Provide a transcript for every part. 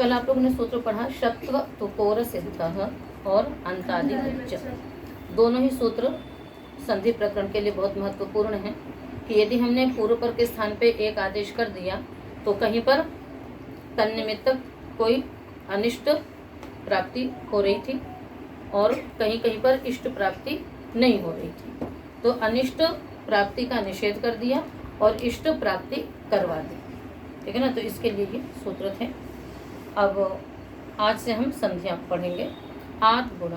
कल आप लोगों ने सूत्र पढ़ा शत्व तुकोर सिद्धः और अंतादि उच्च। दोनों ही सूत्र संधि प्रकरण के लिए बहुत महत्वपूर्ण है कि यदि हमने पूर्व पर के स्थान पे एक आदेश कर दिया तो कहीं पर तन्निमित्तक कोई अनिष्ट प्राप्ति हो रही थी और कहीं कहीं पर इष्ट प्राप्ति नहीं हो रही थी। तो अनिष्ट प्राप्ति का निषेध कर दिया और इष्ट प्राप्ति करवा दी। ठीक है ना। तो इसके लिए ये सूत्र थे। अब आज से हम संधियां पढ़ेंगे। आत गुण,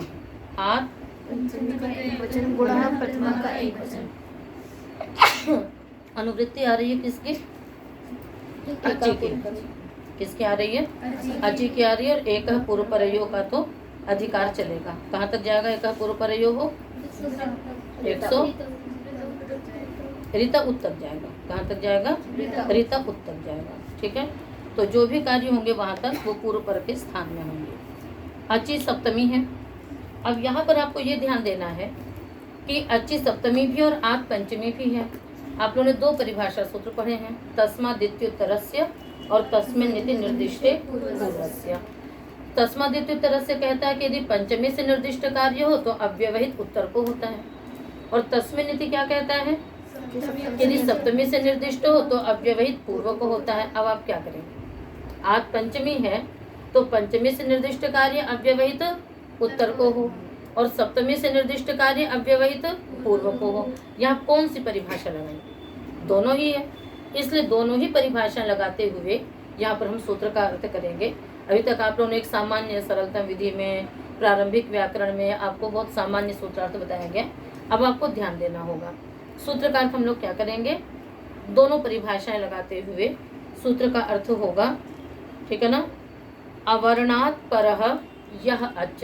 आत पंचमी का एक वचन, गुणा प्रथमा का एक वचन। अनुवृत्ति आ रही है किसकी? अची की। किसकी आ रही है? अची की आ रही है। और एक पूर्व परयो का तो अधिकार चलेगा। कहाँ तक जाएगा? एक पूर्व परयो हो 100 रीता उत तक जाएगा। कहाँ तक जाएगा? रीता उत तक जाएगा। ठीक है। तो जो भी कार्य होंगे वहां तक वो पूर्व पर के स्थान में होंगे। अची सप्तमी है। अब यहाँ पर आपको ये ध्यान देना है कि अची सप्तमी भी और आत पंचमी भी है। आप लोगों ने दो परिभाषा सूत्र पढ़े हैं, तस्मादित्युत्तरस्य और तस्मिन् इति निर्दिष्टे पूर्वस्य। तस्मादित्युत्तरस्य कहता है कि यदि पंचमी से निर्दिष्ट कार्य हो तो अव्यवहित उत्तर को होता है। और तस्मिन् इति क्या कहता है? यदि सप्तमी से निर्दिष्ट हो तो अव्यवहित पूर्व को होता है। अब आप क्या करेंगे? आज पंचमी है तो पंचमी से निर्दिष्ट कार्य अव्यवहित उत्तर को हो और सप्तमी से निर्दिष्ट कार्य अव्यवहित पूर्व को हो। यहाँ कौन सी परिभाषा लगाएंगे? दोनों ही है। इसलिए दोनों ही परिभाषा लगाते हुए यहाँ पर हम सूत्र का अर्थ करेंगे। अभी तक आप लोगों ने एक सामान्य सरलतम विधि में, प्रारंभिक व्याकरण में आपको बहुत सामान्य सूत्रार्थ बताया गया। अब आपको ध्यान देना होगा। सूत्र का अर्थ हम लोग क्या करेंगे? दोनों परिभाषाएं लगाते हुए सूत्र का अर्थ होगा। ठीक है ना। अवर्णात् परः यह अच,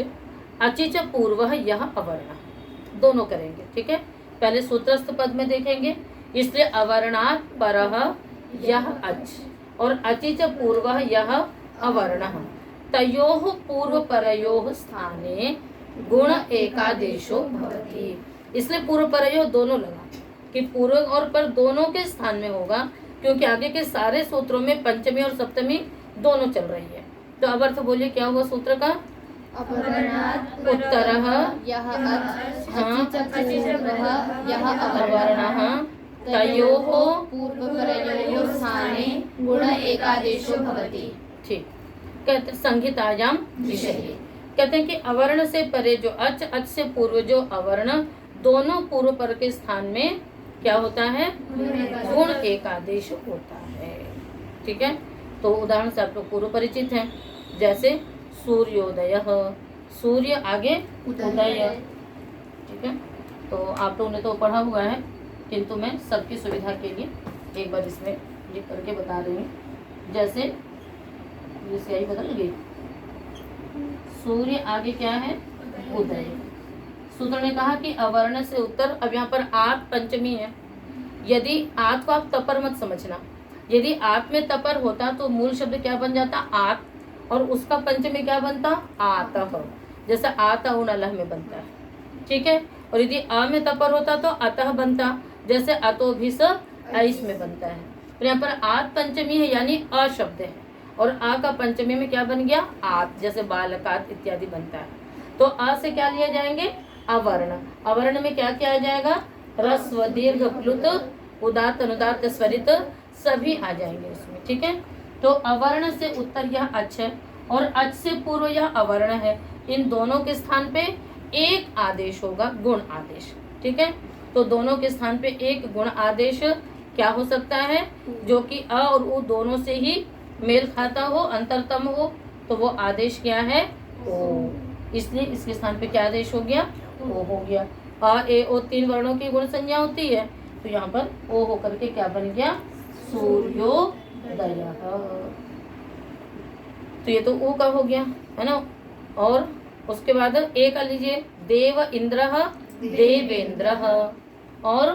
अचि च पूर्वः यह अवर्ण। दोनों करेंगे। ठीक है। पहले सूत्रस्थ पद में देखेंगे। इसलिए अवर्णात् परः यह अच और अचि च पूर्वः यह अवर्णः तयोः पूर्व परयोः स्थाने गुण एकादेशो भवति। इसलिए पूर्व परयो दोनों लगा कि पूर्व और पर दोनों के स्थान में होगा, क्योंकि आगे के सारे सूत्रों में पंचमी और सप्तमी दोनों चल रही है। तो अब अर्थ बोलिए क्या हुआ सूत्र का? उत्तरः यह अच, हाँ, अचि च पूर्वः यह अवर्णः तयोः पूर्वपरयोः स्थाने गुण एकादेशो भवति। ठीक। कहते संहितायाम विषये कहते हैं कि अवर्ण से परे जो अच, अच से पूर्व जो अवर्ण, दोनों पूर्व पर के स्थान में क्या होता है? गुण एकादेश होता है। ठीक है। तो उदाहरण से आप लोग पूर्व परिचित हैं, जैसे सूर्योदय, सूर्य आगे उदय। ठीक है। तो आप लोगों ने तो पढ़ा हुआ है, किंतु मैं सबकी सुविधा के लिए एक बार इसमें लिख करके बता रही हूँ। जैसे ये स्याही बदल गई। सूर्य आगे क्या है? उदय। सूत्र ने कहा कि अवर्ण से उत्तर। अब यहाँ पर आत पंचमी है। यदि आत को आप तपर मत समझना। यदि आत में तपर होता तो मूल शब्द क्या बन जाता? आत, और उसका पंचमी क्या बनता? आतः। जैसे आता उनलह में बनता है। ठीक है। और यदि अ में तपर होता तो अतः बनता, जैसे अतो भी स ऐस में बनता है। तो यहाँ पर आत पंचमी है यानी अ शब्द है, और आ का पंचमी में क्या बन गया? आत, जैसे बालकात इत्यादि बनता है। तो अ से क्या लिया जाएंगे? अवर्ण। अवर्ण में क्या किया जाएगा? ह्रस्व, दीर्घ, प्लुत, उदात्त, अनुदात्त, स्वरित सभी आ जाएंगे उसमें। ठीक है। तो अवर्ण से उत्तर यह अच है और अच से पूर्व यह अवर्ण है। इन दोनों के स्थान पे एक आदेश होगा, गुण आदेश। ठीक है। तो दोनों के स्थान पे एक गुण आदेश क्या हो सकता है? जो कि अ और उ दोनों से ही मेल खाता हो, अंतरतम हो, तो वो आदेश क्या है? ओ। इसलिए इसके स्थान पे क्या आदेश हो गया? ओ हो गया। अ ए ओ तीन वर्णों की गुण संज्ञा होती है, तो यहाँ पर ओ होकर के क्या बन गया? सूर्योदय। तो ये तो ऊ का हो गया है ना। और उसके बाद ए का लीजिए, देव इंद्रः देवेंद्रः। और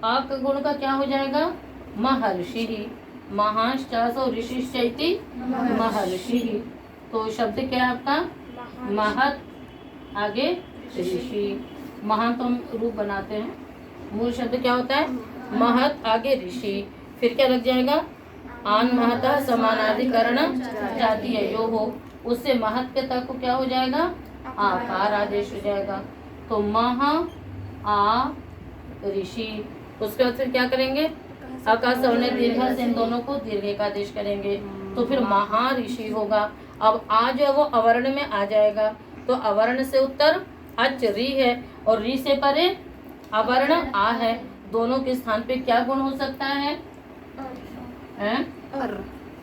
आ का गुण का क्या हो जाएगा? महर्षि। महाश्चासो ऋषिश्चैति महर्षि। तो शब्द क्या है आपका? महत, आगे ऋषि। महान तो हम रूप बनाते हैं, मूल शब्द क्या होता है? महत, आगे ऋषि, फिर क्या लग जाएगा? आन महतः समानाधिकरण जातीय यो हो, उससे महत के तक को क्या हो जाएगा, आकार आदेश हो जाएगा। तो मह आ ऋषि, उसके बाद फिर क्या करेंगे, आकाश सवर्ण दीर्घ से इन दोनों को दीर्घ का आदेश करेंगे, तो फिर महाऋषि होगा। अब आ जो है वो अवर्ण में आ जाएगा, तो अवर्ण से उत्तर अच री है और री से परे अवर्ण आ है। दोनों के स्थान पे क्या गुण हो सकता है,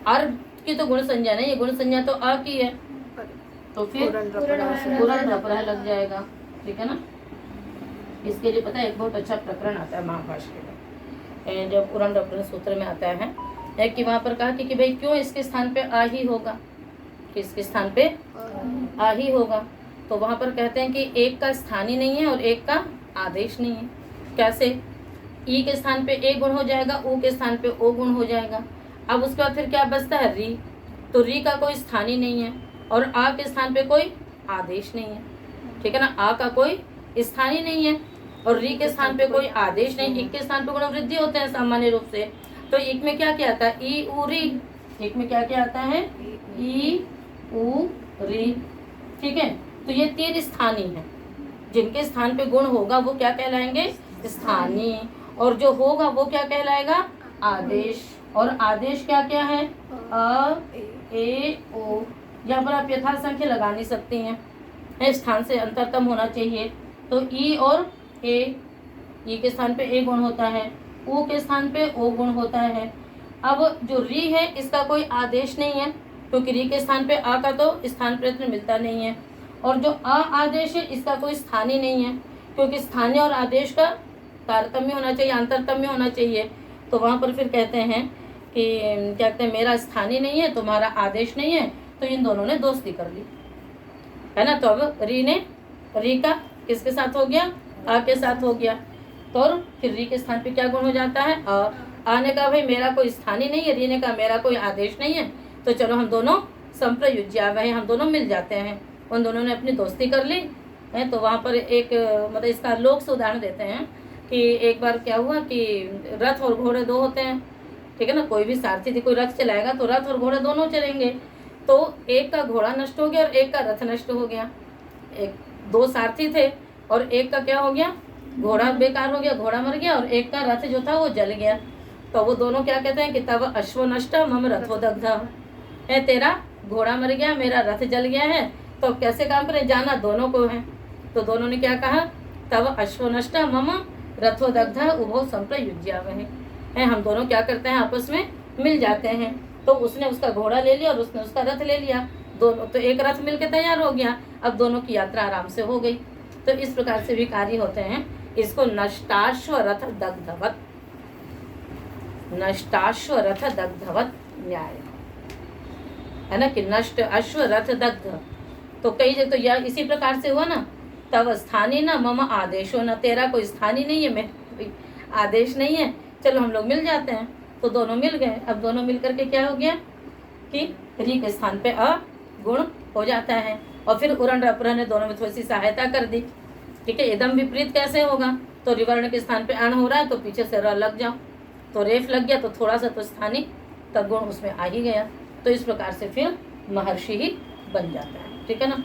अर की तो गुण संज्ञा नहीं, ये गुण संज्ञा तो आ की है, तो फिर पूर्ण रपरा लग जाएगा। ठीक है ना। इसके लिए पता है एक बहुत अच्छा प्रकरण आता है महाभाष्य के लिए, जब पूर्ण रपरा सूत्र में आता है कि वहां पर कहा कि भाई क्यों इसके स्थान पे आ ही होगा, किसके स्थान पे आ ही होगा। तो वहां पर कहते हैं कि एक का स्थान ही नहीं है और एक का आदेश नहीं है। कैसे, ई के स्थान पे ए गुण हो जाएगा, ऊ के स्थान पे ओ गुण हो जाएगा। अब उसके बाद फिर क्या बचता है, री, तो री का कोई स्थान ही नहीं है और आ के स्थान पे कोई आदेश नहीं है। ठीक है ना, आ का कोई स्थान ही नहीं है और री के स्थान पे कोई आदेश नहीं। इक के स्थान पे गुण वृद्धि होते हैं सामान्य रूप से, तो इक में क्या क्या आता है, ई उ री, इक में क्या क्या आता है, ई उ री। ठीक है, तो ये तीन स्थानीय है, जिनके स्थान पे गुण होगा वो क्या कहलाएंगे, स्थानीय, और जो होगा वो क्या कहलाएगा, आदेश। और आदेश क्या क्या है, अ ए ओ। यहाँ पर आप यथा संख्या लगा नहीं सकती हैं, स्थान से अंतरतम होना चाहिए। तो ई और ए, ई के स्थान पे ए गुण होता है, ऊ के स्थान पे ओ गुण होता है। अब जो री है इसका कोई आदेश नहीं है, क्योंकि री के स्थान पे आ का तो स्थान प्रयत्न मिलता नहीं है, और जो आ आदेश है इसका कोई स्थान ही नहीं है, क्योंकि स्थानीय और आदेश का तारतम्य होना चाहिए, अंतरतम्य होना चाहिए। तो वहाँ पर फिर कहते हैं कि क्या कहते हैं, मेरा स्थानीय नहीं है, तुम्हारा आदेश नहीं है, तो इन दोनों ने दोस्ती कर ली, है ना। तो अब री का किसके साथ हो गया, आ के साथ हो गया, तो और फिर री के स्थान पे क्या गुण हो जाता है, आ ने कहा भाई मेरा कोई स्थानीय नहीं है, री ने कहा मेरा कोई आदेश नहीं है, तो चलो हम दोनों संप्रयुज्या वह, हम दोनों मिल जाते हैं। उन दोनों ने अपनी दोस्ती कर ली है। तो वहाँ पर एक मतलब इसका लोक से उदाहरण देते हैं कि एक बार क्या हुआ कि रथ और घोड़े दो होते हैं, ठीक है ना। कोई भी सारथी थी, कोई रथ चलाएगा तो रथ और घोड़े दोनों चलेंगे, तो एक का घोड़ा नष्ट हो गया और एक का रथ नष्ट हो गया। एक दो सारथी थे और एक का क्या हो गया, घोड़ा बेकार हो गया, घोड़ा मर गया, और एक का रथ जो था वो जल गया। तो वो दोनों क्या कहते हैं कि तब अश्व नष्ट मम रथो दग्ध है, तेरा घोड़ा मर गया, मेरा रथ जल गया है, तो अब कैसे काम करें, जाना दोनों को है। तो दोनों ने क्या कहा, तब अश्व नष्ट मम रथो दग्ध उभो संप्रयुज्या है, हम दोनों क्या करते हैं, आपस में मिल जाते हैं। तो उसने उसका घोड़ा ले लिया और उसने उसका रथ ले लिया, दोनों तो एक रथ मिलके तैयार हो गया, अब दोनों की यात्रा आराम से हो गई। तो इस प्रकार से भी कार्य होते हैं। इसको नष्टाश्व रथ दग्धवत, नष्टाश्व रथ दग्धवत न्याय है ना, कि नष्ट अश्व रथ दग्ध। तो कई जगह तो यह इसी प्रकार से हुआ ना, तब स्थानीय न मम आदेशो न, तेरा कोई स्थानीय नहीं है, मैं कोई आदेश नहीं है, चलो हम लोग मिल जाते हैं। तो दोनों मिल गए। अब दोनों मिल करके क्या हो गया कि री के स्थान पे अ गुण हो जाता है, और फिर उरण रपर ने दोनों में थोड़ी सी सहायता कर दी। ठीक है, एकदम विपरीत कैसे होगा, तो रिवर्ण के स्थान पे अण हो रहा है तो पीछे से र लग जाओ, तो रेफ लग गया, तो थोड़ा सा तो स्थानीय तद्गुण उसमें आ ही गया। तो इस प्रकार से फिर महर्षि ही बन जाता है। ठीक है ना।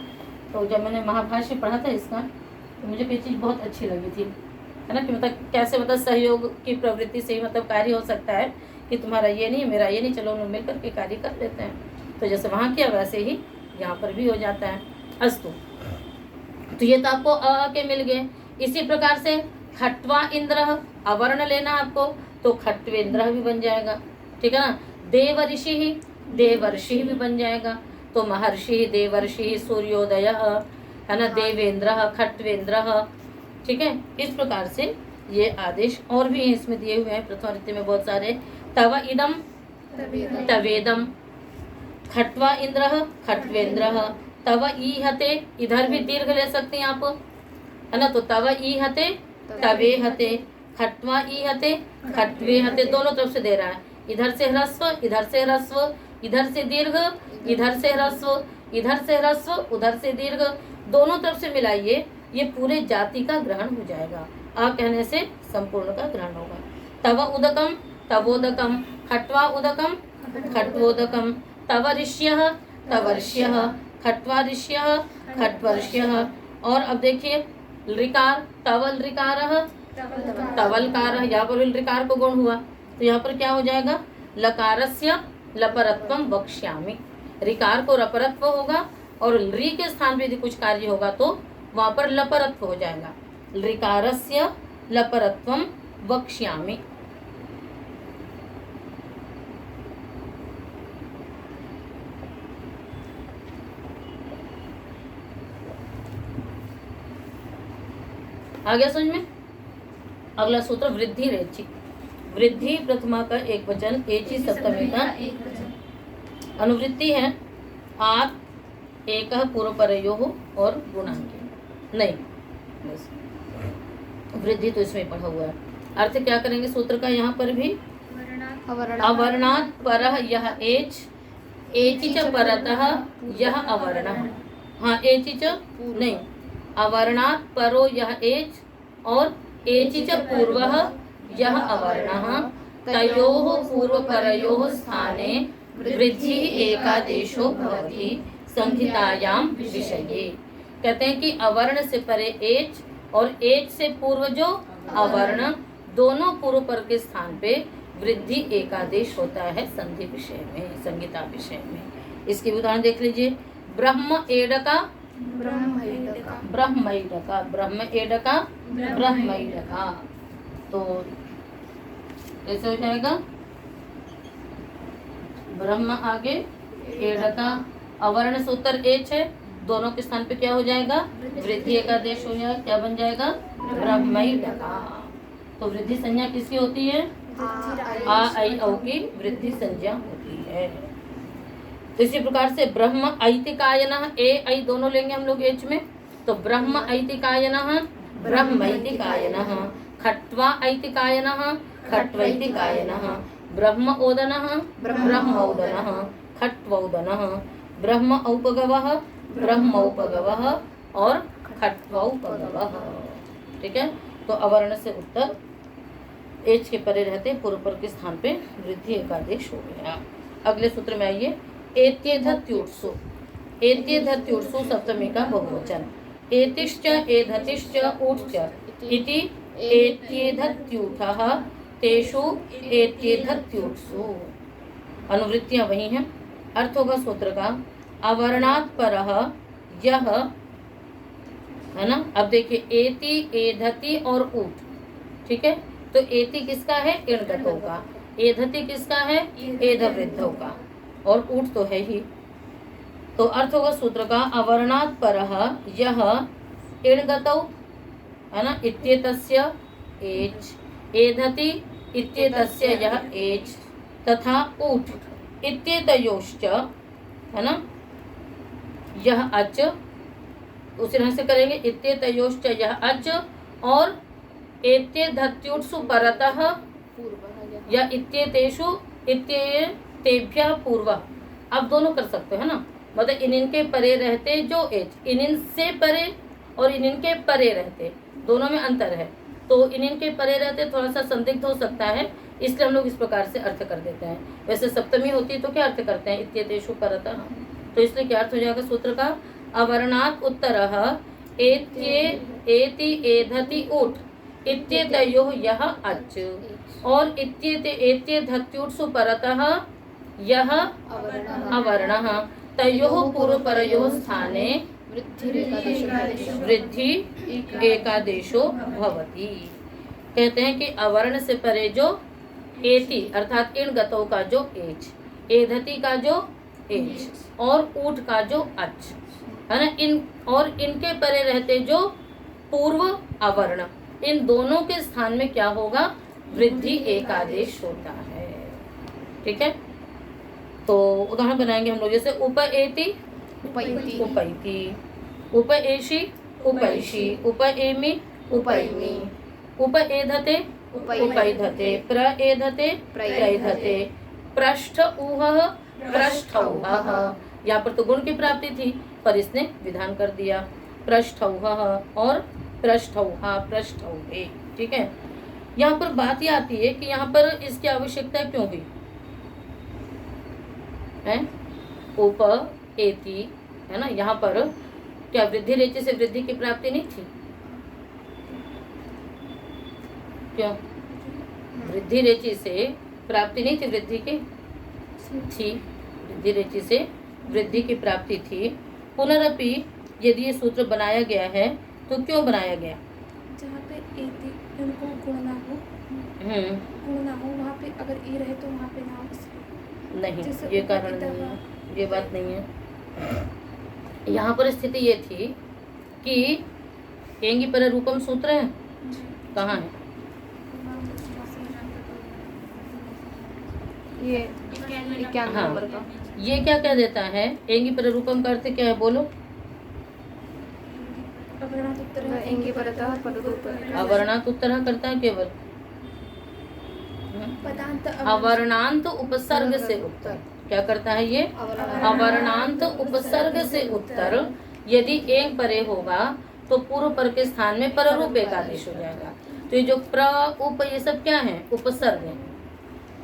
तो जब मैंने महाभाष्य पढ़ा था इसका, तो मुझे कोई चीज़ बहुत अच्छी लगी थी, है ना, कि मतलब कैसे मतलब सहयोग की प्रवृत्ति से ही मतलब कार्य हो सकता है कि तुम्हारा ये नहीं मेरा ये नहीं, चलो मिल करके कार्य कर लेते हैं। तो जैसे वहाँ किया वैसे ही यहाँ पर भी हो जाता है। अस्तु, तो ये तो आपको अ के मिल गए। इसी प्रकार से खट्वा इंद्र अवर्ण लेना आपको, तो खट्वेंद्र भी बन जाएगा। ठीक है ना। देवर्षि ही, देवर्षि भी बन जाएगा, तो महर्षि देवर्षि सूर्योदय है ना, देवेंद्र खट्वेंद्र। ठीक है, इस प्रकार से ये आदेश और भी इसमें दिए हुए हैं प्रथम रीति में बहुत सारे। तव इदम तवेदम, खट्वा इंद्र खट्वेंद्र, तव ईहते, इधर भी दीर्घ ले सकते हैं आप, है ना। तो तव ईहते तवे हते, खट्वा ईहते खट्वे हते, दोनों तरफ से दे रहा है, इधर से ह्रस्व इधर से ह्रस्व, इधर से दीर्घ इधर से ह्रस्व, इधर से ह्रस्व उधर से दीर्घ, दोनों तरफ से मिलाइए, ये पूरे जाति का ग्रहण हो जाएगा। आ कहने से संपूर्ण का ग्रहण होगा। तव उदकम तवोदकम, खट्वा उदकम खट्वोदकम, तवर्ष्यः तवर्ष्यः, खट्वार्ष्यः खट्वर्ष्यः। और अब देखिए ऋकार, तवल ऋकारः तवलकारः, यहाँ पर ऋकार को गुण हुआ तो यहाँ पर क्या हो जाएगा, लकारस्य लपरत्वम वक्ष्यामि। ऋकार को रपरत्व होगा और री के स्थान पे यदि कुछ कार्य होगा तो वहां पर लपरत्व हो जाएगा। ऋकारस्य लपरत्वम वक्ष्यामि। आ गया समझ में। अगला सूत्र वृद्धि रेचि। वृद्धि प्रथमा का एक वचन, एचि सप्तमी का अनुवृत्ति है। आत एक पूर्व परयो और गुणांक नहीं, बस वृद्धि तो इसमें पढ़ा हुआ है। अर्थ क्या करेंगे सूत्र का, यहाँ पर भी अवर्णात् परः यह एच, एचि च परतः यह अवर्णः। हाँ एचि च नहीं, अवर्णात् परो यह एच और एचि च पूर्वः यह अवर्णः। तयोः पूर्वपरयोः स्थाने वृद्धि एकादेशो भवति संहितायां विषये। कहते हैं कि अवर्ण से परे एच और एच से पूर्व जो अवर्ण, दोनों पूर्व पर के स्थान पे वृद्धि एकादेश होता है संधि विषय में, संहिता विषय में। इसके उदाहरण देख लीजिए। ब्रह्म एडका ब्रह्मैडका, ब्रह्म एडका ब्रह्मैडका, तो कैसे हो जाएगा, ब्रह्म आगे एडका, अवर्ण सूत्र एच है, दोनों के स्थान पे क्या हो जाएगा, वृद्धि एकादेश हो जाएगा, क्या बन जाएगा, ब्रह्मैडका। तो वृद्धि संज्ञा किसकी होती है, आ आई औ की वृद्धि संज्ञा होती है। तो इसी प्रकार से ब्रह्म ऐतिकायनः, ए ऐ दोनों लेंगे हम लोग एच में, तो ब्रह्म ऐतिकायनः ब्रह्मैतिकायनः, खट्वा ऐतिकायनः खट्वैतिकायनः, ब्रह्म ओदनः ब्रह्मौदनः खट्वौदनः, ब्रह्म औपगवः ब्रह्मौपगवः और खट्वौपगवः। ठीक है, तो अवर्ण से उत्तर एच के परे रहते पूर्व पर के स्थान पे वृद्धि एकादेश हो गया। अगले सूत्र में आइए। एत्येधत्युत्सु, एत्येधत्युत्सु सप्तमी का बहुवचन। एतिश्च एधतिश्च ऊट्च इति एत्येधत्यूठः तेषु एत्येधत्युत्सु। अनुवृत्तियां वही हैं। अर्थ होगा सूत्र का, अवर्णात् परः यह, है ना। अब देखिए एति एधति और ऊट, ठीक है, तो एति किसका है, इणगतों का, एधति किसका है, एधवृद्धों का, और ऊट तो है ही। तो अर्थ होगा सूत्र का, अवर्णात् परः यह इणगतौ, है ना, इत्येतस्य एच, एधति इत्येतस्य यह एच, तथा ऊट इत्येतयोश्च, है ना, यह अच, उसी तरह से करेंगे, इत्येतयोश्च यह अच, और एत्येधत्युत्सु परतः या इत्येतेषु इत्येतेभ्यः पूर्वः। अब दोनों कर सकते हो, है ना, मतलब इनके परे रहते जो एच, इनसे परे और इनके परे रहते, दोनों में अंतर है। तो इनके परे रहते थोड़ा सा संदिग्ध हो सकता है, इसलिए हम लोग इस प्रकार से अर्थ कर देते हैं। वैसे सप्तमी होती तो क्या अर्थ करते हैं, इत्येतेषु परतः, तो इसलिए क्या अर्थ हो जाएगा सूत्र का, अवर्णात् उत्तरः एत्ये एति एधति ऊट इत्येतयोः यह अच, और एत्येधत्युत्सु परतः यह अवर्णः, तयोः पूर्वपरयोः स्थाने वृद्धि एकादेशो भवति। कहते हैं कि अवर्ण से परे जो एति अर्थात इन गतों का जो एच, एधति का जो एच, और ऊट का जो अच, है ना, इन और इनके परे रहते जो पूर्व अवर्ण, इन दोनों के स्थान में क्या होगा, वृद्धि एकादेश होता है। ठीक है, तो उदाहरण बनाएंगे हम लोग, जैसे उपएति उपैति, उपैति, उपएषि उपैषि, उपएमि उपैमि, उपएधते उपैधते, प्रएधते प्रैधते, पृष्ठ ऊहः पृष्ठौहः। यहाँ पर तो गुण की प्राप्ति थी, पर इसने विधान कर दिया, पृष्ठौहः और पृष्ठौहा पृष्ठौहे। ठीक है, यहाँ पर बात ये आती है कि यहाँ पर इसकी आवश्यकता क्यों हुई। है उप एति, है ना। यहाँ पर क्या वृद्धि रेचि से वृद्धि की प्राप्ति नहीं थी? क्यों? वृद्धि रेचि से प्राप्ति नहीं थी वृद्धि की? थी। वृद्धि रेचि से वृद्धि की प्राप्ति थी। पुनरपि यदि ये सूत्र बनाया गया है तो क्यों बनाया गया? जहाँ पे एति उनको गुण ना हो, गुण ना हो, वहाँ पे अगर ई रहे तो वहाँ पे ना हो। नहीं, जैसे ये ऊपर कारण की नहीं तरह। है, ये बात नहीं है। यहाँ पर स्थिति ये थी कि एंगी पर रूपम सूत्र है, कहाँ है? ये 91 हाँ। नंबर का। ये क्या कह देता है? एंगी पर रूपम का अर्थ क्या है, बोलो? एंगी परतः पररूप। अवर्णात उत्तर करता है केवल, पदांत अवर्णांत उपसर्ग से उत्तर। क्या करता है ये? अवर्णांत उपसर्ग से उत्तर यदि एक परे होगा तो पूर्व पर के स्थान में पररूप एक आदेश हो जाएगा। तो ये जो प्र उप ये सब क्या है? उपसर्ग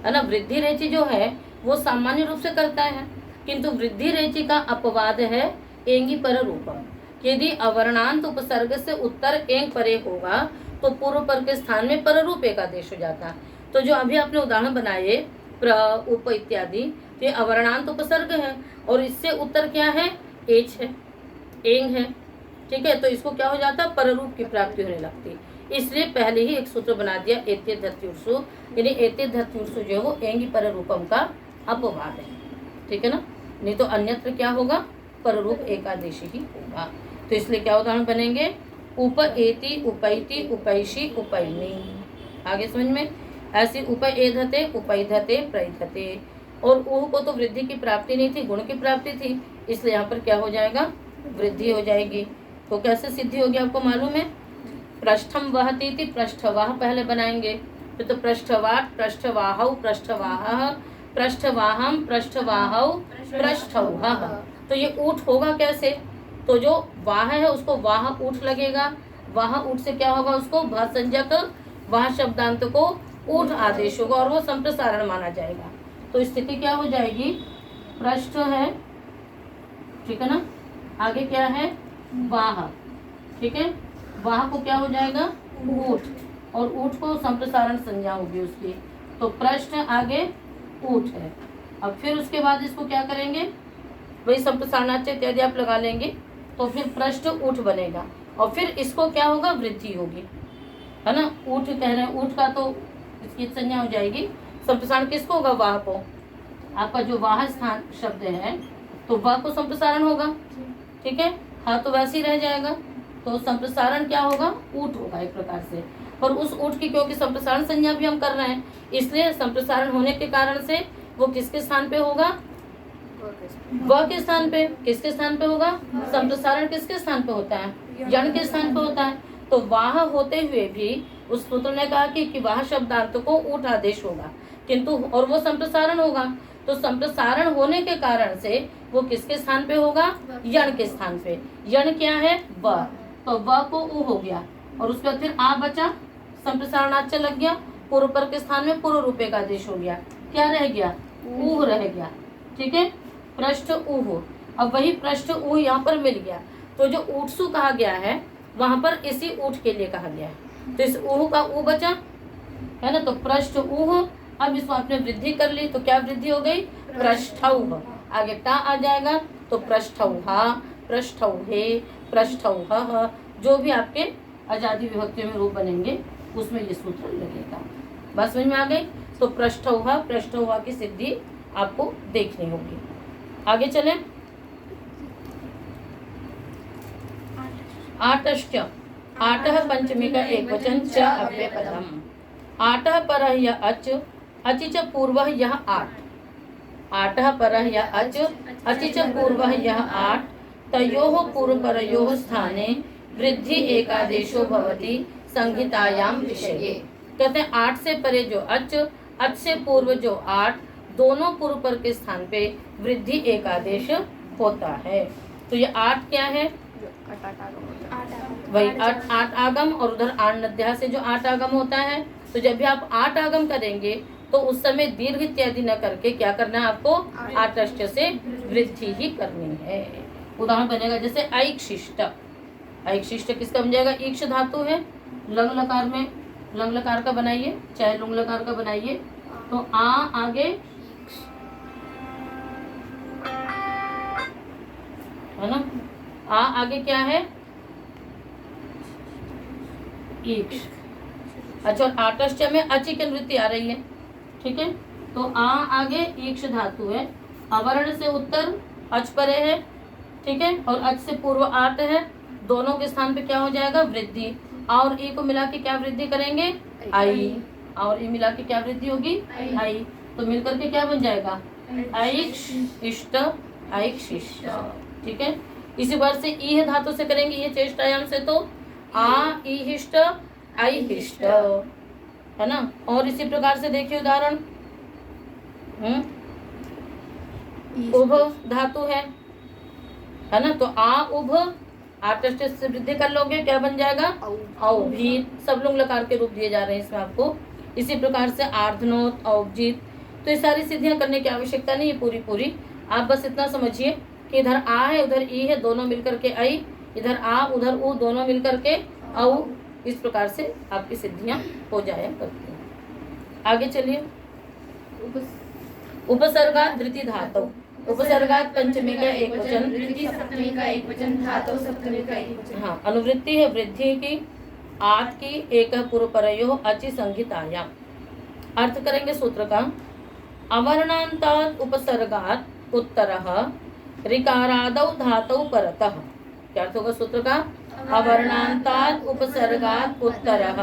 है ना। वृद्धि रेचि जो है वो सामान्य रूप से करता है, किंतु वृद्धि रेचि का अपवाद है एंगी पर रूपम। यदि अवर्णांत उपसर्ग से उत्तर एंग परे होगा तो पूर्व पर के स्थान में पररूप एक आदेश हो जाता। तो जो अभी आपने उदाहरण बनाए प्र उप इत्यादि, ये अवर्णांत उपसर्ग है और इससे उत्तर क्या है? एच है, एंग है, ठीक है। तो इसको क्या हो जाता? पररूप की प्राप्ति होने लगती। इसलिए पहले ही एक सूत्र बना दिया एते धत्युर्सु, यानी एते धत्युर्सु जो है वो एंगी पर रूपम का अपवाद है, ठीक है ना। नहीं तो अन्यत्र क्या होगा? पररूप एकादेशी ही होगा। तो इसलिए क्या उदाहरण बनेंगे? उप एति उपैति उपैषि उपैनी। आगे समझ में? ऐसी उपएधते उपैधते प्रैधते। और ऊह को तो वृद्धि की प्राप्ति नहीं थी, गुण की प्राप्ति थी, इसलिए यहाँ पर क्या हो जाएगा? वृद्धि हो जाएगी। तो कैसे सिद्धि होगी आपको मालूम है? पृष्ठम वहती थी, पृष्ठवाह पहले बनाएंगे, फिर तो पृष्ठवाट पृष्ठवाहौ पृष्ठवाह पृष्ठवाहम पृष्ठवाहौ पृष्ठौह। तो ये ऊठ होगा कैसे? तो जो वाह है उसको वाह ऊठ लगेगा, वाह ऊठ से क्या होगा? उसको भासंजक वाह शब्दांत को ऊठ आदेश होगा और वो संप्रसारण माना जाएगा। तो स्थिति क्या हो जाएगी? पृष्ठ है, ठीक है ना। आगे क्या है? वाह, ठीक है। वाह को क्या हो जाएगा? ऊठ, और ऊठ को संप्रसारण संज्ञा होगी उसकी। तो पृष्ठ आगे ऊठ है। अब फिर उसके बाद इसको क्या करेंगे? वही संप्रसारणाच्य इत्यादि आप लगा लेंगे तो फिर पृष्ठ ऊठ बनेगा और फिर इसको क्या होगा? वृद्धि होगी, है ना। ऊठ कह रहे हैं, ऊठ का तो इसकी संज्ञा हो जाएगी। संप्रसारण किसको होगा? वाह को। आपका जो वाह स्थान शब्द है तो वाह को संप्रसारण होगा, ठीक है। हाँ तो वैसे ही रह जाएगा। तो संप्रसारण क्या होगा? ऊठ होगा एक प्रकार से। पर उस ऊठ की क्योंकि संप्रसारण संज्ञा भी हम कर रहे हैं, इसलिए संप्रसारण होने के कारण से वो किसके स्थान पे होगा? व के स्थान पे। किसके स्थान पे होगा? संप्रसारण किसके स्थान पे होता है? यण के स्थान पे होता है। तो वाह होते हुए भी उस सूत्र ने कहा कि वाह शब्दांत को ऊठ आदेश होगा, किंतु और वो संप्रसारण होगा। तो संप्रसारण होने के कारण से वो किसके स्थान पे होगा? यण के स्थान पे। यण क्या है? व। तो व को ऊ हो गया और उसके बाद फिर आ बचा, संप्रसारणाच्य लग गया, पूर्व पर के स्थान में पूर्व रूपे का आदेश हो गया। क्या रह गया? ऊह रह गया, ठीक है। पृष्ठ ऊह। अब वही पृष्ठ ऊह यहाँ पर मिल गया। तो जो ऊठसु कहा गया है वहां पर इसी ऊठ के लिए कहा गया है। तो इस ऊह का ऊ बचा, है ना। तो पृष्ठ ऊह। अब इसको आपने वृद्धि कर ली तो क्या वृद्धि हो गई? पृष्ठौह। आगे टा आ जाएगा तो पृष्ठौहा, पृष्ठौहे, पृष्ठौह। जो भी आपके आजादी विभक्ति में रूप बनेंगे उसमें ये सूत्र लगेगा। बात समझ में आ गई? तो पृष्ठौहा, पृष्ठौहा की सिद्धि आपको देखनी होगी। आगे चलें। आटश्च, आटः पंचमी का एक वचन, च अव्ययपदम। आटः परः या अच, अचि च पूर्वः यह आठ। आटः परः या अच, अचि च पूर्वः यह आठ। तयोः पूर्वपरयोः स्थाने वृद्धि एकादेशो भवति संहितायां विषये। कहते हैं आठ से परे जो अच, अच से पूर्व जो आठ, दोनों पूर्व पर के स्थान पे वृद्धि एकादेश होता है। तो ये आठ क्या है? वही आठ आगम और उधर आठ नध्या से जो आठ आगम होता है। तो जब भी आप आठ आगम करेंगे तो उस समय दीर्घ इत्यादि न करके क्या करना है आपको, आटष्ट से वृद्धि ही करनी है। उदाहरण बनेगा जैसे ऐक्षिष्ट। ऐक्षिष्ट किसका बन जाएगा, ईक्ष धातु है, लंग लकार में, लंग लकार का बनाइए चाहे लुंग लकार का बनाइए, तो आ आगे है ना, आ आगे क्या है, ईक्ष। अच्छा, और आटष्ट में अचि की वृत्ति आ रही है, ठीक है, तो आ आगे ईक्ष धातु है, अवर्ण से उत्तर अच परे है, ठीक है, और अच से पूर्व आट है, दोनों के स्थान पे क्या हो जाएगा, वृद्धि। और ई को मिला के क्या वृद्धि करेंगे, आई, और ई मिला के क्या वृद्धि होगी, आई, तो मिलकर के क्या बन जाएगा, ऐक्ष इष्ट ऐक्षिष्ट, ठीक है। इसी बार से ई धातु से करेंगे ये चेष्टायाम से, तो आ इहिष्ट ऐहिष्ट, है ना। और इसी प्रकार से देखिए उदाहरण, उभ धातु है ना, तो आ उभ आटष्ट से वृद्धि कर लोगे, क्या बन जाएगा, औभीत। सब लोग लकार के रूप दिए जा रहे हैं इसमें आपको। इसी प्रकार से आर्धनोत, औभजित, तो ये सारी सिद्धियां करने की आवश्यकता नहीं है पूरी। आप बस इतना समझिए कि इधर आ है उधर ई है, दोनों मिलकर के आई, इधर आ उधर उ, दोनों मिलकर के औ। इस प्रकार से आपकी सिद्धियां हो जाया करती हैं। आगे चलिए, उपसर्गात धृति धातु, उपसर्गात पंचमी का एक वचन, सप्तमी का एक वचन, धातु सप्तमी का एक वचन। हाँ, अनुवृत्ति है वृद्धि की, आत की, एक पूर्व परयो अचि संहितायाम। अर्थ करेंगे सूत्र का, अवर्णांतात् उपसर्गात् उत्तरः ऋकारादौ धातौ परतः। क्या अर्थ होगा सूत्र का, अवर्णांतात् उपसर्गात् उत्तरः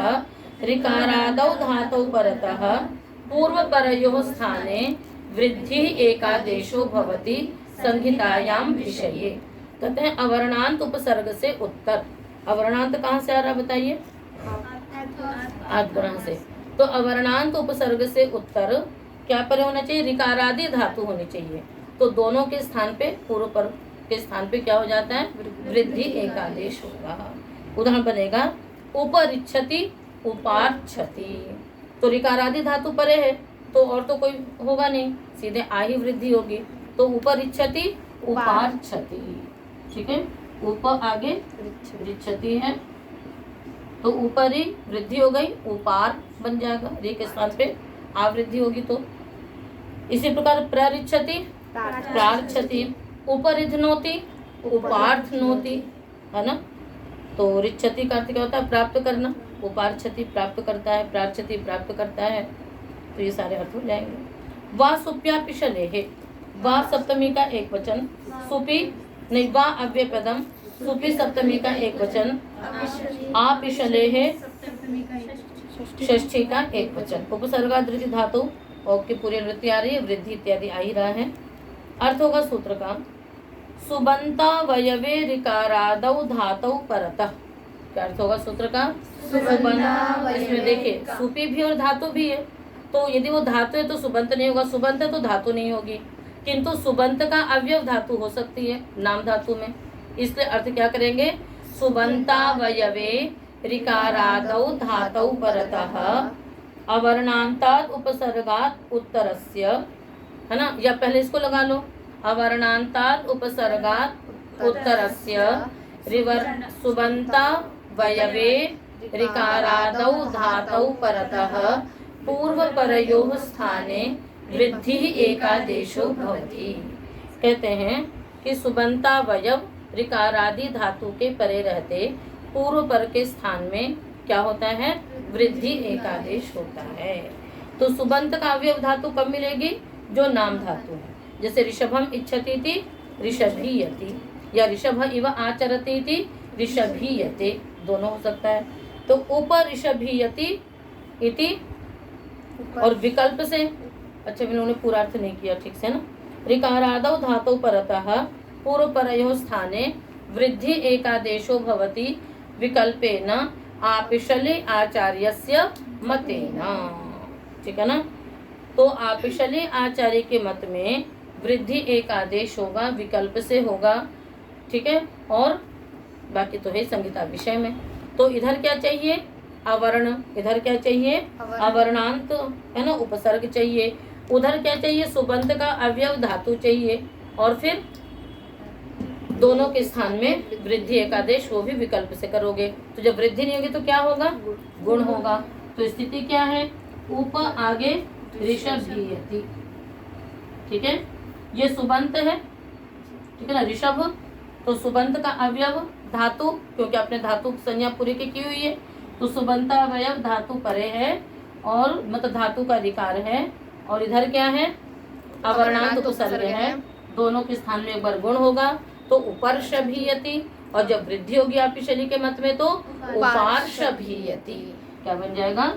ऋकारादौ धातौ परतः पूर्व परयोः स्थाने वृद्धि एकादेशो भवति संहितायाम विषये। कहते हैं अवर्णांत उपसर्ग से उत्तर। अवर्णांत कहाँ से आ रहा बताइए, आद्गुणा से। तो अवर्णांत उपसर्ग से उत्तर क्या पर होना चाहिए, ऋकारादि धातु होनी चाहिए। तो दोनों के स्थान पे, पूर्व पर के स्थान पे क्या हो जाता है, वृद्धि एकादेश होगा। उदाहरण बनेगा उपरिच्छति उपार्च्छति। तो ऋकारादि धातु परे है तो और तो कोई होगा नहीं, सीधे आ ही वृद्धि होगी, तो उपरिच्छति उपार्च्छति, ठीक है। उप आगे रिच्छति है, तो ऊपरी वृद्धि हो गई, उपार बन जाएगा, रे के स्थान पे आ वृद्धि होगी। तो इसी प्रकार प्ररिच्छति प्रार्थति, उपरिधनोति उपार्थनोति, है ना। तो रिच्छति का अर्थ क्या होता है, प्राप्त करना, उपार्च्छति प्राप्त करता है, प्रार्थति प्राप्त करता है, तो ये सारे अर्थ हो जाएंगे। वा सुप्यापिशले है, वा सप्तमी का एक वचन, सुपी नहीं, वा अव्यय पदम, सुपी सप्तमी का एक वचन, आपिशले है षष्ठी का एक वचन। उपसर्गा धृति धातु और की पूरी वृत्ति आ रही है, वृद्धि इत्यादि आ ही रहा है। अर्थ होगा सूत्र का, सुबंता वयवे ऋकारादौ धातौ परतः। क्या अर्थ होगा सूत्र का, सुबंता, इसमें देखिए सुपी भी और धातु भी है, तो यदि वो धातु है तो सुबंत नहीं होगा, सुबंत है तो धातु नहीं होगी, किंतु सुबंत का अवयव धातु हो सकती है नाम धातु में। इसलिए अर्थ क्या करेंगे, सुबंता वयवे ऋकारादौ धातौ परतः अवर्णांतात् उपसर्गात् उत्तरस्य, है ना, या पहले इसको लगा लो, अवर्णांतात् उपसर्गात् उत्तरस्य सुबंता वयवे ऋकारादौ धातौ परतः पूर्व परयोः स्थाने वृद्धि एकादेशो भवति। कहते हैं कि सुबंता वयव ऋकारादि धातु के परे रहते पूर्व पर के स्थान में क्या होता है, वृद्धि एकादेश होता है। तो सुबंत का अवयव धातु कब मिलेगी, जो नाम धातु है, जैसे ऋषभम इच्छति थी ऋषभीयति, या ऋषभ इव आचरति थी ऋषभीयते, दोनों हो सकता है। तो ऊपर ऋषभीयति इति, और विकल्प से, अच्छा इन्होंने पूरा अर्थ नहीं किया ठीक से ना, ऋकारादौ धातौ परतः पूर्व परयोः स्थाने वृद्धि एकादेशो भवति विकल्पेन आपिशले आचार्यस्य मतेन, ठीक है ना। तो आपिशले आचार्य के मत में वृद्धि एक आदेश होगा, विकल्प से होगा, ठीक है। और बाकी तो है संहिता विषय में। तो इधर क्या चाहिए, अवर्ण, इधर क्या चाहिए अवर्णांत, है ना, उपसर्ग चाहिए। उधर क्या चाहिए सुबंत का अवयव धातु चाहिए। और फिर दोनों के स्थान में वृद्धि एकादेश, वो भी विकल्प से करोगे। तो जब वृद्धि नहीं होगी तो क्या होगा गुण होगा। तो स्थिति क्या है उप आगे ऋषभीयति, ठीक है, ये सुबंत है, ठीक है ना, ऋषभ। तो सुबंत का अवयव धातु, क्योंकि आपने धातु संज्ञा पूरी की हुई है, तो सुबंत अवयव धातु परे है और मतलब धातु का अधिकार है। और इधर क्या है अवर्णांत उपसर्ग है, दोनों के स्थान में एक बार गुण होगा तो उपर्षभीयति। और जब वृद्धि होगी आपकी शैली के मत में तो उपार्षभीयति। क्या बन जाएगा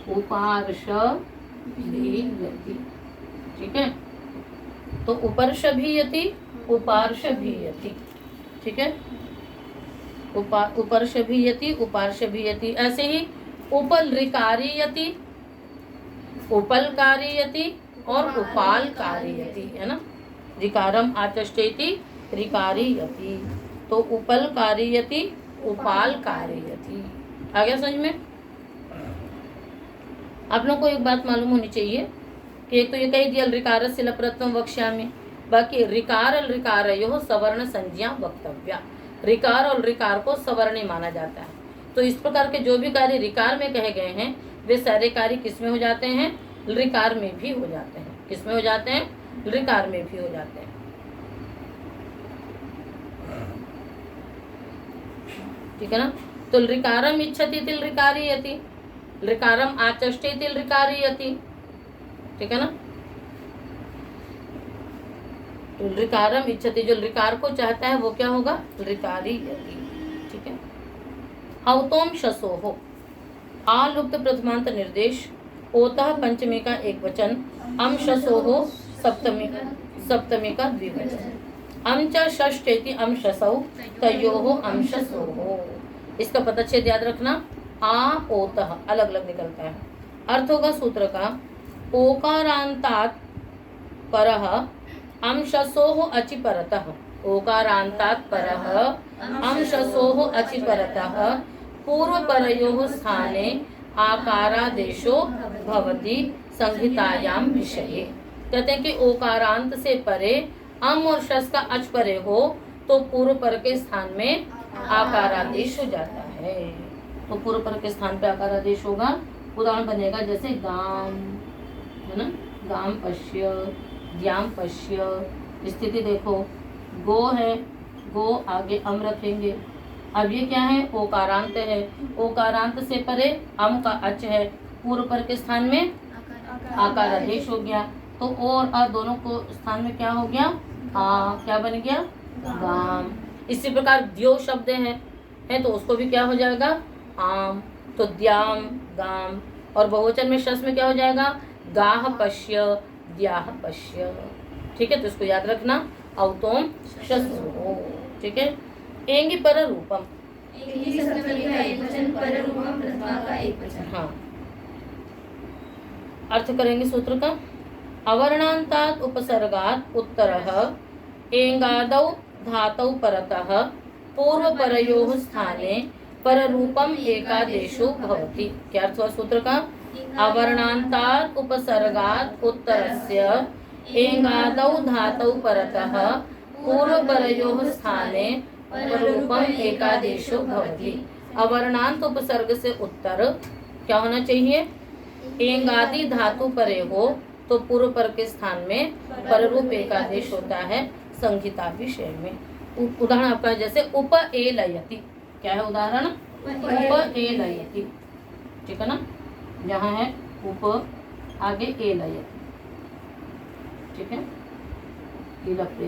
उपार्षभीयति, ठीक है। तो उपर्षभीयति उपार्षभीयति, ठीक है, उपर्षभीयति उपार्षभीयति। ऐसे ही उपलृकारीयति उपलकारीयति और उपालकारीयति, है ना, ऋकारम आचष्टेति ऋकारीयति। तो उपलकारीयति उपालकारीयति। आ गया समझ में। आप लोगों को एक बात मालूम होनी चाहिए कि एक तो ये कह दिया ऋकारस्य लप्रत्वम वक्ष्यामि, बाकी ऋकार ऋकारयोः सवर्ण संज्ञा वक्तव्या। ऋकार और ऋकार को सवर्णी माना जाता है। तो इस प्रकार के जो भी कार्य ऋकार में कहे गए हैं वे सारे कार्य किस में हो जाते हैं ऋकार में भी हो जाते हैं। किस में हो जाते हैं ऋकार में भी हो जाते हैं, ठीक है ना। तो ऋकारम इच्छति तिल ऋकारीयति, ऋकारम आचष्टे तिल ऋकारीयति, ठीक है ना। तो ऋकारम इच्छति, जो ऋकार को चाहता है वो क्या होगा ऋकारीयति, ठीक है। औतोम शसोः आलुप्त प्रथमांत निर्देश, ओतः पंचमी का एक वचन, अम शसोः सप्तमी का द्विवचन, अम च षष्ठेति अम शसौ तयोः अम शसोः। इसका पदच्छेद याद रखना, आ ओतः अलग अलग निकलता है। अर्थ होगा सूत्र का ओकारांतात् परः अम शसोः अचि परतः, ओकारांतात् परः अम शसोः अचि परतः पूर्व परयोः स्थाने आकारादेशो भवति संहितायाम विषये। कहते हैं कि ओकारांत से परे अम और शस का अच परे हो तो पूर्व पर के स्थान में आकारादेश हो जाता है। तो पूर्व पर के स्थान पे आकारादेश होगा। उदाहरण बनेगा जैसे गाम, है ना, गाम पश्य, द्याम पश्य। स्थिति देखो गो है, गो आगे अम रखेंगे। अब ये क्या है ओकारांत है, ओकारांत से परे अम का अच है, पूर्व पर के स्थान में आकारादेश हो गया। तो ओ और अ दोनों को स्थान में क्या हो गया आ, क्या बन गया गाम। इसी प्रकार द्यो शब्द है तो उसको भी क्या हो जाएगा आम, तो द्याम गाम। और बहुवचन में शस में क्या हो जाएगा गाह पश्य द्याह पश्य, ठीक है। तो इसको याद रखना औतोम शसो, ठीक है। एंगी पर रूपम, हाँ अर्थ करेंगे सूत्र का। अवर्णांतात् उपसर्गात् उत्तरः एंगादौ धातौ परतः पूर्व परयोः स्थाने पररूपम एकादेशो भवति। क्या अर्थ हुआ सूत्र का। अवर्णांतात् उपसर्गात् उत्तरस्य एंगादौ धातौ परतः पूर्व परयोः स्थाने पररूपम एकादेशो भवति। अवर्णांत उपसर्ग से उत्तर क्या होना चाहिए एंगादि धातु परे हो तो पूर्व पर के स्थान में पररूप एकादेश होता है संहिता विषय में। उदाहरण आपका जैसे उप ए लयति, क्या है उदाहरण उप ए लयति, ठीक है ना। यहाँ है उप आगे ए लयति, ठीक है,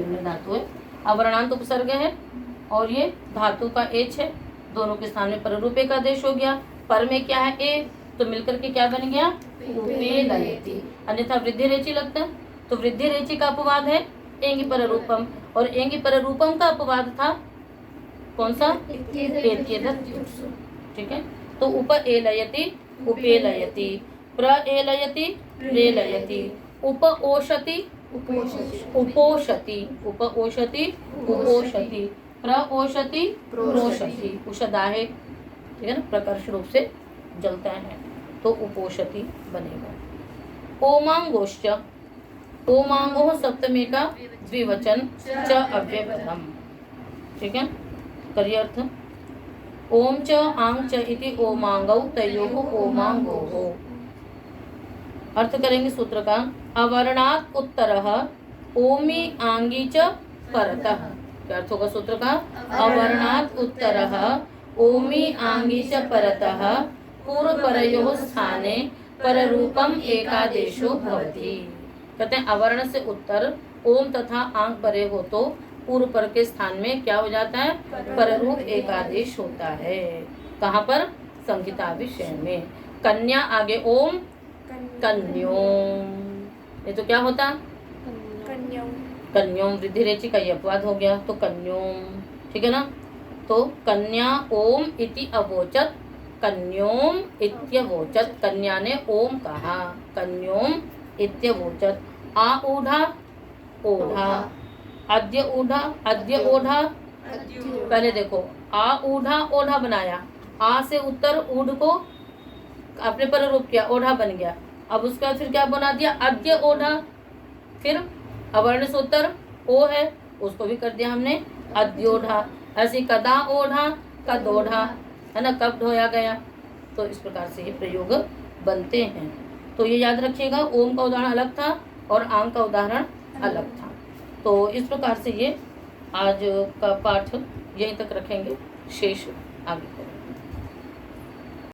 में धातु है, अवर्णांत उपसर्ग है और ये धातु का एच है, दोनों के स्थान में पररूप एकादेश हो गया। पर में क्या है ए, तो मिलकर के क्या बन गया उपे लयति। अन्यथा वृद्धि रेचि लगता है, तो वृद्धि रेचि का अपवाद है एंगी पर रूपम, और एंगी पर रूपम का अपवाद था कौन सा ठीक है। तो उप ए लयति उपे लयति, प्र ए लयति प्रे लयति, उप ओषति उपोषति, उप ओषति उपोषति, प्रओषति प्रोषति, उषदा है, ठीक है ना, प्रकर्ष रूप से जलता है तो उपोषति बनेगा। ओमांगोश्च, ओमांगो सप्तमी का द्विवचन च अव्ययपदम, ठीक है, करिए अर्थ। ओम च आंग च इति ओमांगौ तयोः ओमांगोः। अर्थ करेंगे सूत्र का। अवर्णात् उत्तरः ओमि आंगी च परतः। क्या अर्थ होगा सूत्र का? अवर्णात् उत्तरः ओमि आंगी च परतः पूर्वपरयोः स्थाने पररूपम एकादेशो भवति। कहते हैं अवर्ण से उत्तर ओम तथा आंग परे हो तो पूर्व पर के स्थान में क्या हो जाता है? पररूप एकादेश होता है। कहाँ पर? संहिता विषय में। कन्या आगे ओम, कन्योम, ये तो क्या होता? कन्योम, कन्योम वृद्धि रेचि का ये अपवाद हो गया तो कन्योम, ठीक है ना। तो कन्या ओम इति अवोचत, कन्योम इत्यवोचत, कन्या ने ओम कहा, कन्योम इत्यवोचत। आ ऊढ़ा, ओढ़ा, अद्य ऊढ़ा, अद्य ओढ़ा। पहले देखो आ ऊढ़ा ओढ़ा बनाया, आ से उत्तर ऊढ़ को अपने पर रूप किया, ओढ़ा बन गया। अब उसके बाद फिर क्या बना दिया? अद्य ओढ़ा। फिर अवर्ण से उत्तर ओ है, उसको भी कर दिया हमने अद्योढ़ा। ऐसे कदा ओढ़ा, कदोढ़ा, है ना, कब ढोया गया। तो इस प्रकार से ये प्रयोग बनते हैं। तो ये याद रखिएगा, ओम का उदाहरण अलग था और आंग का उदाहरण अलग था। तो इस प्रकार से ये आज का पाठ यहीं तक रखेंगे, शेष आगे करेंगे।